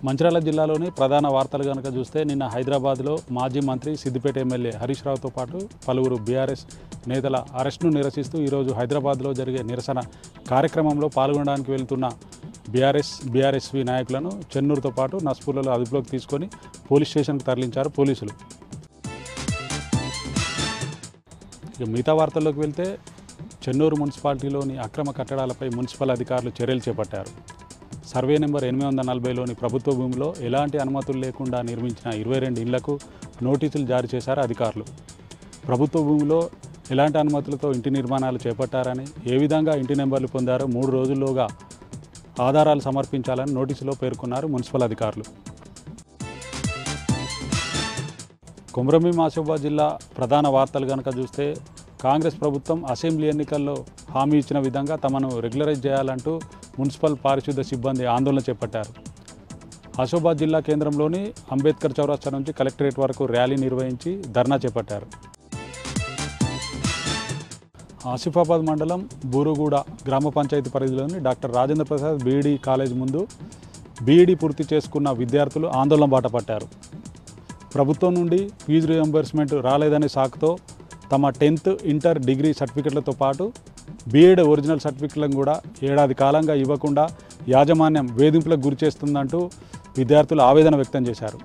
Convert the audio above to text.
మంచిర్యాల జిల్లాలోని ప్రధాన వార్తలు కనుక చూస్తే నిన్న హైదరాబాద్లో మాజీ మంత్రి సిద్దిపేట ఎమ్మెల్యే హరీష్ రావుతో పాటు పలువురు బీఆర్ఎస్ నేతల అరెస్టును నిరసిస్తూ ఈరోజు హైదరాబాద్లో జరిగే నిరసన కార్యక్రమంలో పాల్గొనడానికి వెళ్తున్న బీఆర్ఎస్వి నాయకులను చెన్నూరుతో పాటు నస్పూర్లలో అదుపులోకి తీసుకొని పోలీస్ స్టేషన్కు తరలించారు పోలీసులు. ఇక మిగతా వార్తల్లోకి వెళ్తే చెన్నూరు మున్సిపాలిటీలోని అక్రమ కట్టడాలపై మున్సిపల్ అధికారులు చర్యలు చేపట్టారు. సర్వే నెంబర్ 840లోని ప్రభుత్వ భూమిలో ఎలాంటి అనుమతులు లేకుండా నిర్మించిన 22 ఇళ్లకు నోటీసులు జారీ చేశారు అధికారులు. ప్రభుత్వ భూమిలో ఎలాంటి అనుమతులతో ఇంటి నిర్మాణాలు చేపట్టారని, ఏ విధంగా ఇంటి నెంబర్లు పొందారో 3 రోజుల్లోగా ఆధారాలు సమర్పించాలని నోటీసులో పేర్కొన్నారు మున్సిపల్ అధికారులు. కొమరంభీం ఆసిఫాబాద్ జిల్లా ప్రధాన వార్తలు కనుక చూస్తే కాంగ్రెస్ ప్రభుత్వం అసెంబ్లీ ఎన్నికల్లో హామీ ఇచ్చిన విధంగా తమను రెగ్యులరైజ్ చేయాలంటూ మున్సిపల్ పారిశుద్ధ సిబ్బంది ఆందోళన చేపట్టారు. ఆసిఫాబాద్ జిల్లా కేంద్రంలోని అంబేద్కర్ చౌరస్తా నుంచి కలెక్టరేట్ వరకు ర్యాలీ నిర్వహించి ధర్నా చేపట్టారు. ఆసిఫాబాద్ మండలం బూరుగుడ గ్రామ పంచాయతీ పరిధిలోని doctor Rajendra Prasad BEd college ముందు బీఈడీ పూర్తి చేసుకున్న విద్యార్థులు ఆందోళన బాట పట్టారు. ప్రభుత్వం నుండి ఫీజు రియంబర్స్మెంట్ రాలేదనే సాకుతో తమ 10th, ఇంటర్, డిగ్రీ సర్టిఫికెట్లతో పాటు బీఎడ్ ఒరిజినల్ సర్టిఫికెట్లను కూడా ఏడాది కాలంగా ఇవ్వకుండా యాజమాన్యం వేధింపులకు గురి చేస్తుందంటూ విద్యార్థులు ఆవేదన వ్యక్తం చేశారు.